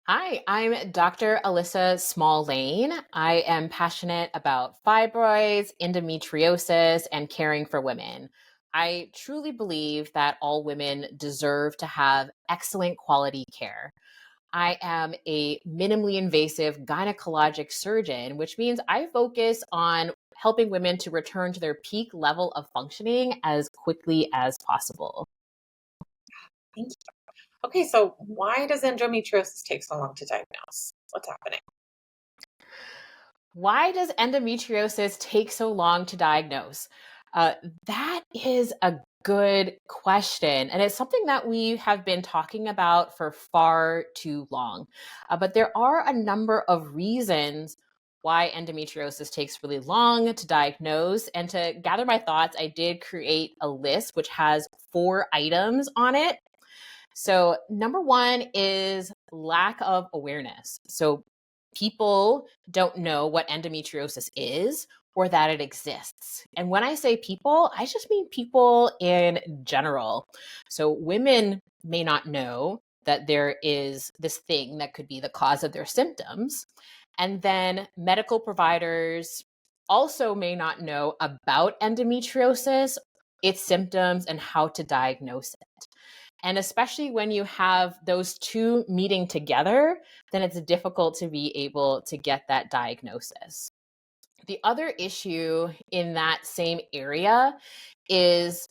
Hi, I'm Dr. Alyssa Small Layne. I am passionate about fibroids, endometriosis, and caring for women. I truly believe that all women deserve to have excellent quality care. I am a minimally invasive gynecologic surgeon, which means I focus on helping women to return to their peak level of functioning as quickly as possible. Thank you. Okay, so why does endometriosis take so long to diagnose? What's happening? Why does endometriosis take so long to diagnose? Uh, that is a good question. And it's something that we have been talking about for far too long. But there are a number of reasons why endometriosis takes really long to diagnose. And to gather my thoughts, I did create a list which has 4 items on it. So, number one is lack of awareness. So, people don't know what endometriosis is or that it exists. And when I say people, I just mean people in general. So, women may not know that there is this thing that could be the cause of their symptoms. And then medical providers also may not know about endometriosis, its symptoms, and how to diagnose it. And especially when you have those two meeting together, then it's difficult to be able to get that diagnosis. The other issue in that same area is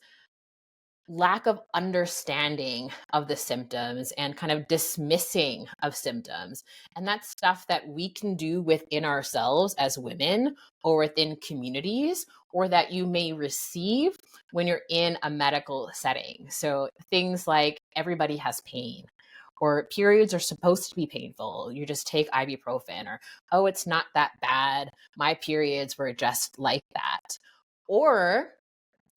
lack of understanding of the symptoms and kind of dismissing of symptoms. And that's stuff that we can do within ourselves as women or within communities, or that you may receive when you're in a medical setting. So things like everybody has pain. Or periods are supposed to be painful. You just take ibuprofen, or, oh, it's not that bad. My periods were just like that. Or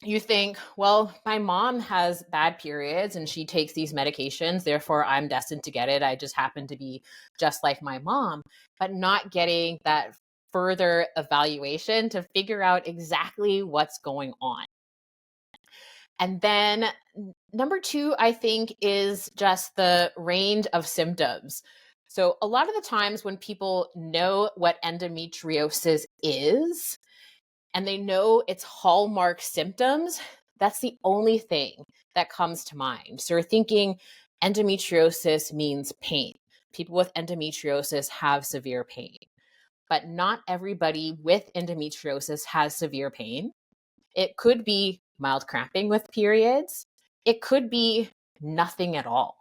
you think, well, my mom has bad periods and she takes these medications, therefore I'm destined to get it. I just happen to be just like my mom, but not getting that further evaluation to figure out exactly what's going on. And then number two, I think, is just the range of symptoms. So, a lot of the times when people know what endometriosis is, and they know its hallmark symptoms, that's the only thing that comes to mind. So we're thinking endometriosis means pain. People with endometriosis have severe pain, but not everybody with endometriosis has severe pain. It could be mild cramping with periods, it could be nothing at all.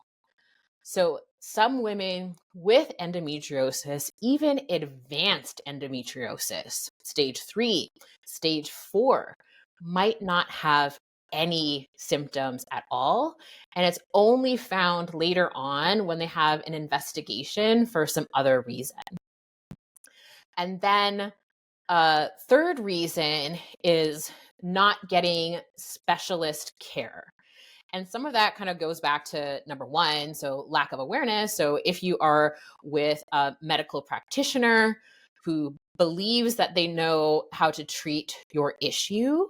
So, some women with endometriosis, even advanced endometriosis, stage 3, stage 4, might not have any symptoms at all. And it's only found later on when they have an investigation for some other reason. And then a third reason is not getting specialist care. And some of that kind of goes back to number one, so lack of awareness. So if you are with a medical practitioner who believes that they know how to treat your issue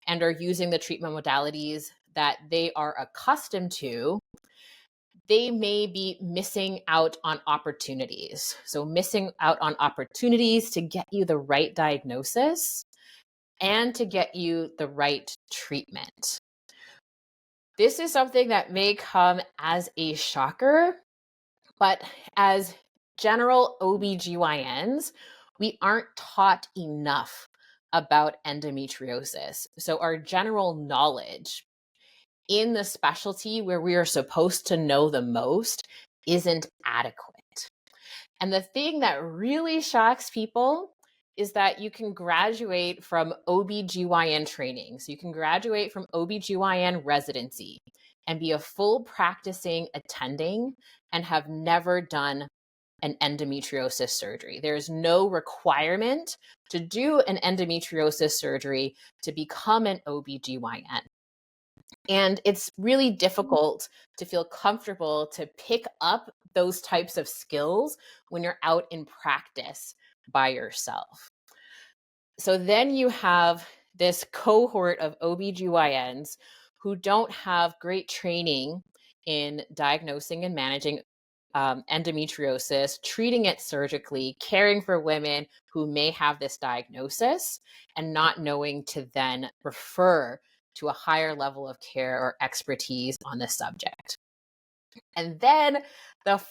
and are using the treatment modalities that they are accustomed to, they may be missing out on opportunities. So, missing out on opportunities to get you the right diagnosis and to get you the right treatment. This is something that may come as a shocker, but as general OBGYNs, we aren't taught enough about endometriosis. So, our general knowledge in the specialty where we are supposed to know the most isn't adequate. And the thing that really shocks people is that you can graduate from OBGYN training. So you can graduate from OBGYN residency and be a full practicing attending and have never done an endometriosis surgery. There is no requirement to do an endometriosis surgery to become an OBGYN. And it's really difficult to feel comfortable to pick up those types of skills when you're out in practice by yourself. So then you have this cohort of OBGYNs who don't have great training in diagnosing and managing endometriosis, treating it surgically, caring for women who may have this diagnosis, and not knowing to then refer to a higher level of care or expertise on this subject. And then the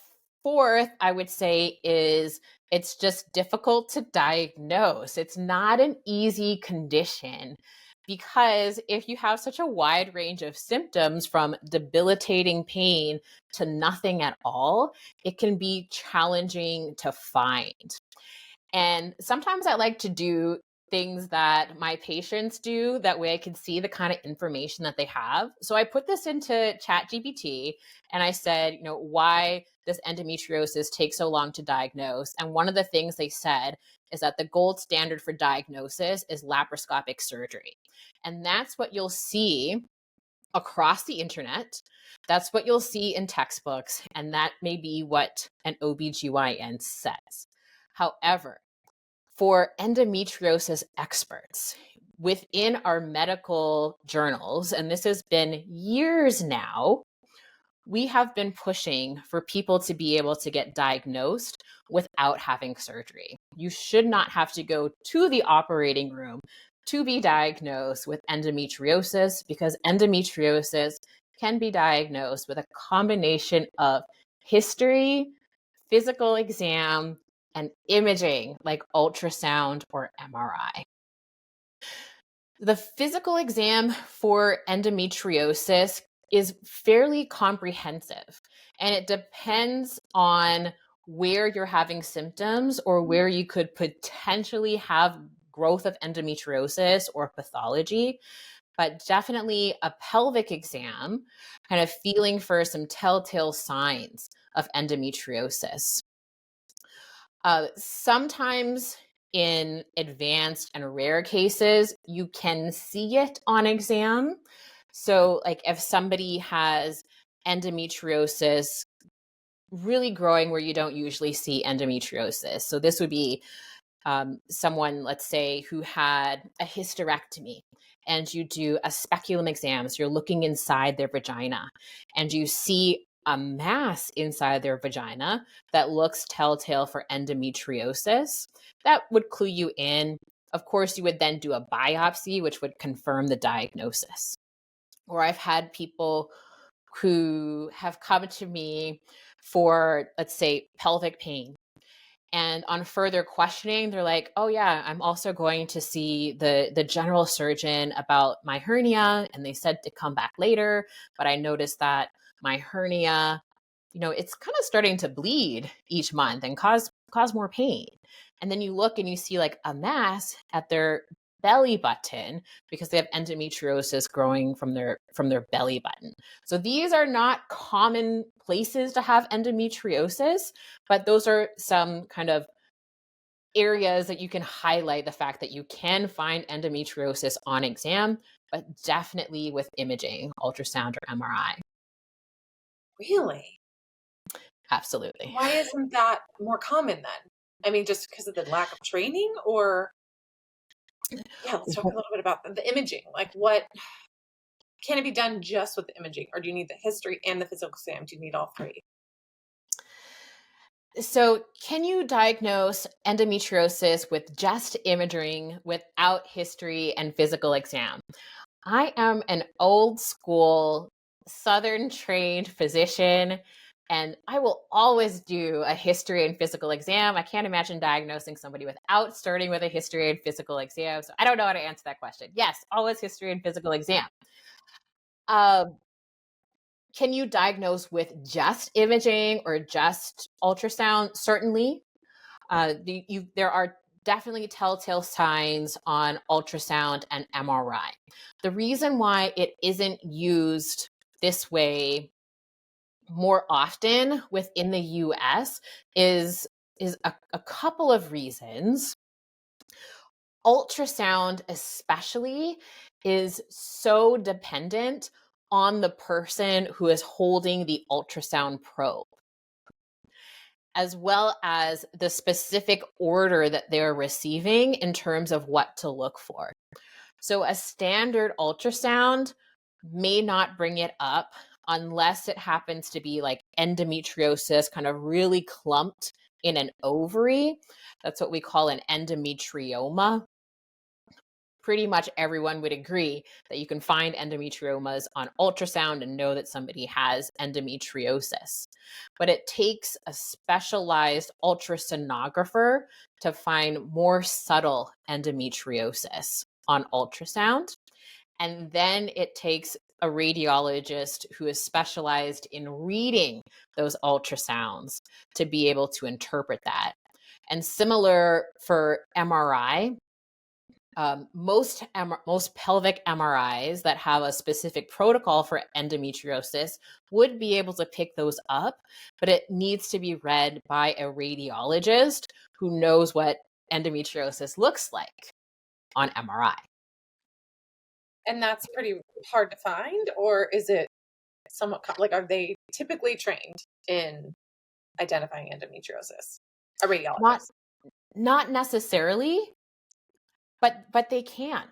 fourth, I would say, is it's just difficult to diagnose. It's not an easy condition because if you have such a wide range of symptoms from debilitating pain to nothing at all, it can be challenging to find. And sometimes I like to do things that my patients do. That way I can see the kind of information that they have. So I put this into ChatGPT and I said, why does endometriosis take so long to diagnose? And one of the things they said is that the gold standard for diagnosis is laparoscopic surgery. And that's what you'll see across the internet. That's what you'll see in textbooks. And that may be what an OBGYN says. However, for endometriosis experts within our medical journals, and this has been years now, we have been pushing for people to be able to get diagnosed without having surgery. You should not have to go to the operating room to be diagnosed with endometriosis because endometriosis can be diagnosed with a combination of history, physical exam, and imaging like ultrasound or MRI. The physical exam for endometriosis is fairly comprehensive, and it depends on where you're having symptoms or where you could potentially have growth of endometriosis or pathology. But definitely a pelvic exam, kind of feeling for some telltale signs of endometriosis. Sometimes in advanced and rare cases, you can see it on exam. So like if somebody has endometriosis really growing where you don't usually see endometriosis. So this would be someone, let's say, who had a hysterectomy and you do a speculum exam. So you're looking inside their vagina and you see a mass inside their vagina that looks telltale for endometriosis. That would clue you in. Of course, you would then do a biopsy, which would confirm the diagnosis. Or I've had people who have come to me for, let's say, pelvic pain. And on further questioning, they're like, oh yeah, I'm also going to see the general surgeon about my hernia. And they said to come back later, but I noticed that my hernia, it's kind of starting to bleed each month and cause more pain. And then you look and you see like a mass at their belly button because they have endometriosis growing from their belly button. So these are not common places to have endometriosis, but those are some kind of areas that you can highlight the fact that you can find endometriosis on exam, but definitely with imaging, ultrasound or MRI. Really? Absolutely. Why isn't that more common then? I mean, just because of the lack of training, or yeah, let's talk a little bit about the imaging. Like, what can it be done just with the imaging, or do you need the history and the physical exam? Do you need all three? So, can you diagnose endometriosis with just imaging without history and physical exam? I am an old school Southern trained physician, and I will always do a history and physical exam. I can't imagine diagnosing somebody without starting with a history and physical exam. So I don't know how to answer that question. Yes, always history and physical exam. Can you diagnose with just imaging or just ultrasound? Certainly. There are definitely telltale signs on ultrasound and MRI. The reason why it isn't used this way more often within the US is a couple of reasons. Ultrasound, especially, is so dependent on the person who is holding the ultrasound probe, as well as the specific order that they're receiving in terms of what to look for. So a standard ultrasound may not bring it up unless it happens to be like endometriosis kind of really clumped in an ovary. That's what we call an endometrioma. Pretty much everyone would agree that you can find endometriomas on ultrasound and know that somebody has endometriosis. But it takes a specialized ultrasonographer to find more subtle endometriosis on ultrasound. And then it takes a radiologist who is specialized in reading those ultrasounds to be able to interpret that. And similar for MRI, most pelvic MRIs that have a specific protocol for endometriosis would be able to pick those up, but it needs to be read by a radiologist who knows what endometriosis looks like on MRI. And that's pretty hard to find, or is it somewhat like, are they typically trained in identifying endometriosis? A radiologist? Not necessarily, but they can.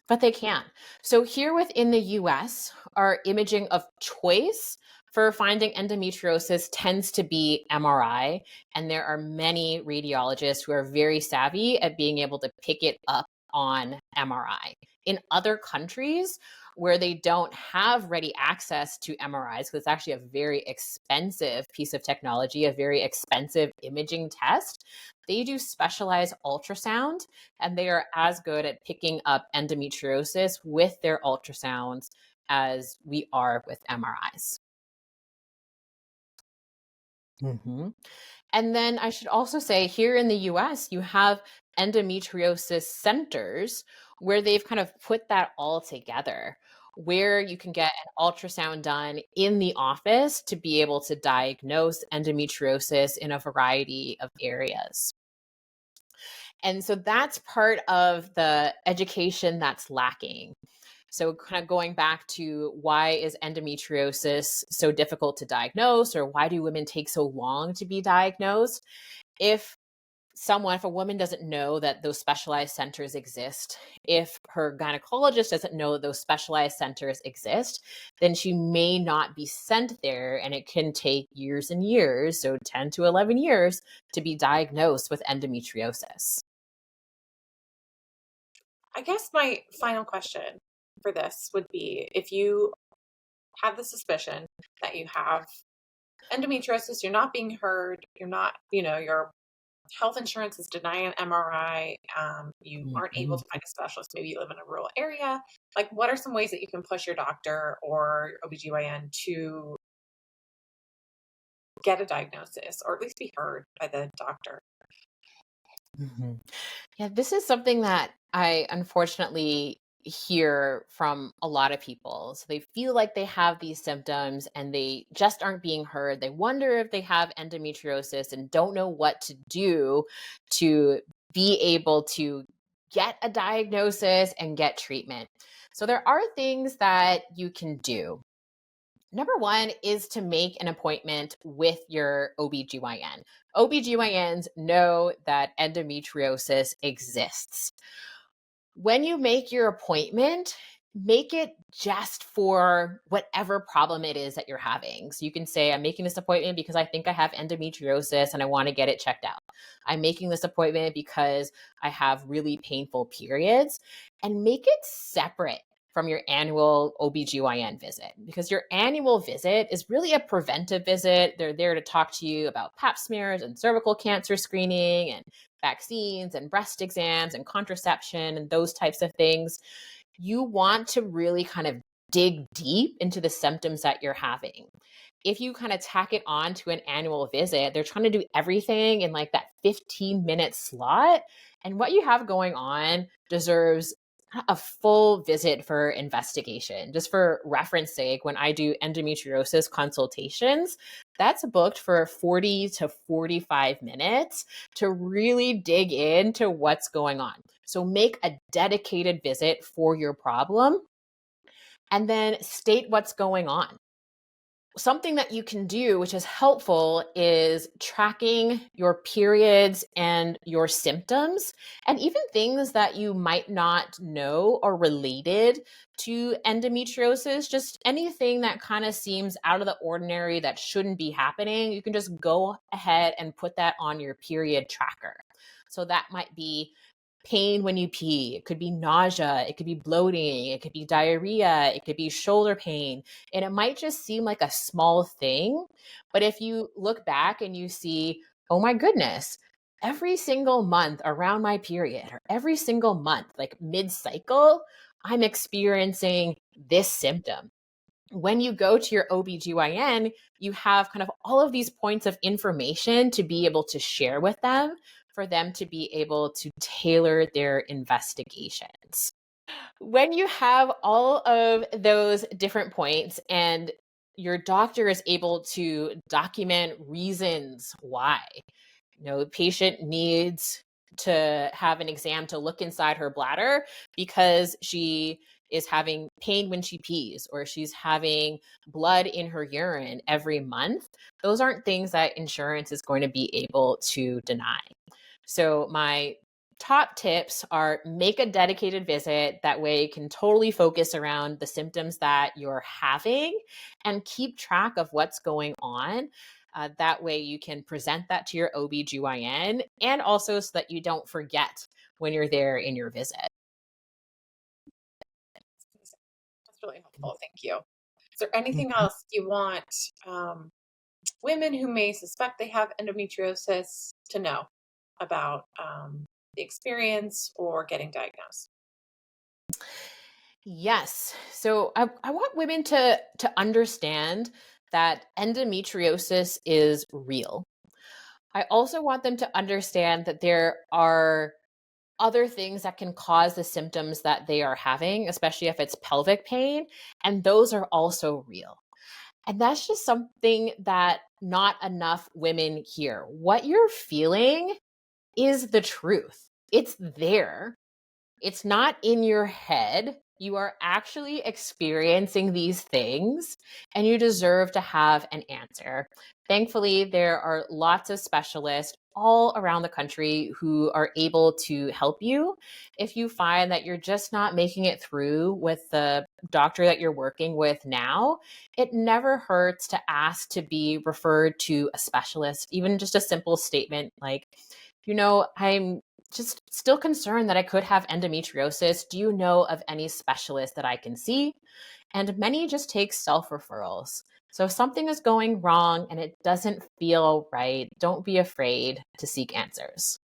But they can. So here within the US, our imaging of choice for finding endometriosis tends to be MRI. And there are many radiologists who are very savvy at being able to pick it up on MRI. In other countries where they don't have ready access to MRIs, because it's actually a very expensive piece of technology, a very expensive imaging test, they do specialized ultrasound, and they are as good at picking up endometriosis with their ultrasounds as we are with MRIs. Mm-hmm. And then I should also say here in the US, you have endometriosis centers where they've kind of put that all together, where you can get an ultrasound done in the office to be able to diagnose endometriosis in a variety of areas. And so that's part of the education that's lacking. So kind of going back to why is endometriosis so difficult to diagnose, or why do women take so long to be diagnosed? If a woman doesn't know that those specialized centers exist, if her gynecologist doesn't know that those specialized centers exist, then she may not be sent there, and it can take years and years, so 10 to 11 years, to be diagnosed with endometriosis. I guess my final question for this would be, if you have the suspicion that you have endometriosis, you're not being heard, you're not, your health insurance is denying an MRI, you aren't able to find a specialist, maybe you live in a rural area, like what are some ways that you can push your doctor or your OBGYN to get a diagnosis, or at least be heard by the doctor? Mm-hmm. Yeah, this is something that I unfortunately hear from a lot of people. So they feel like they have these symptoms and they just aren't being heard. They wonder if they have endometriosis and don't know what to do to be able to get a diagnosis and get treatment. So there are things that you can do. Number one is to make an appointment with your OBGYN. OBGYNs know that endometriosis exists. When you make your appointment, make it just for whatever problem it is that you're having. So you can say, I'm making this appointment because I think I have endometriosis and I want to get it checked out. I'm making this appointment because I have really painful periods, and make it separate from your annual OBGYN visit, because your annual visit is really a preventive visit. They're there to talk to you about pap smears and cervical cancer screening and vaccines and breast exams and contraception and those types of things. You want to really kind of dig deep into the symptoms that you're having. If you kind of tack it on to an annual visit, they're trying to do everything in like that 15-minute slot. And what you have going on deserves a full visit for investigation. Just for reference sake, when I do endometriosis consultations, that's booked for 40 to 45 minutes to really dig into what's going on. So make a dedicated visit for your problem and then state what's going on. Something that you can do, which is helpful, is tracking your periods and your symptoms, and even things that you might not know are related to endometriosis. Just anything that kind of seems out of the ordinary that shouldn't be happening, you can just go ahead and put that on your period tracker. So that might be pain when you pee, it could be nausea, it could be bloating, it could be diarrhea, it could be shoulder pain. And it might just seem like a small thing, but if you look back and you see, oh my goodness, every single month around my period, or every single month, like mid cycle, I'm experiencing this symptom. When you go to your OBGYN, you have kind of all of these points of information to be able to share with them for them to be able to tailor their investigations. When you have all of those different points and your doctor is able to document reasons why, the patient needs to have an exam to look inside her bladder because she is having pain when she pees, or she's having blood in her urine every month. Those aren't things that insurance is going to be able to deny. So my top tips are: make a dedicated visit. That way you can totally focus around the symptoms that you're having and keep track of what's going on. That way you can present that to your OBGYN, and also so that you don't forget when you're there in your visit. That's really helpful. Thank you. Is there anything else you want women who may suspect they have endometriosis to know about the experience or getting diagnosed? Yes. So I want women to understand that endometriosis is real. I also want them to understand that there are other things that can cause the symptoms that they are having, especially if it's pelvic pain, and those are also real. And that's just something that not enough women hear. What you're feeling is the truth. It's there. It's not in your head. You are actually experiencing these things, and you deserve to have an answer. Thankfully, there are lots of specialists all around the country who are able to help you. If you find that you're just not making it through with the doctor that you're working with now, it never hurts to ask to be referred to a specialist. Even just a simple statement like, I'm just still concerned that I could have endometriosis. Do you know of any specialist that I can see? And many just take self referrals. So if something is going wrong and it doesn't feel right, don't be afraid to seek answers.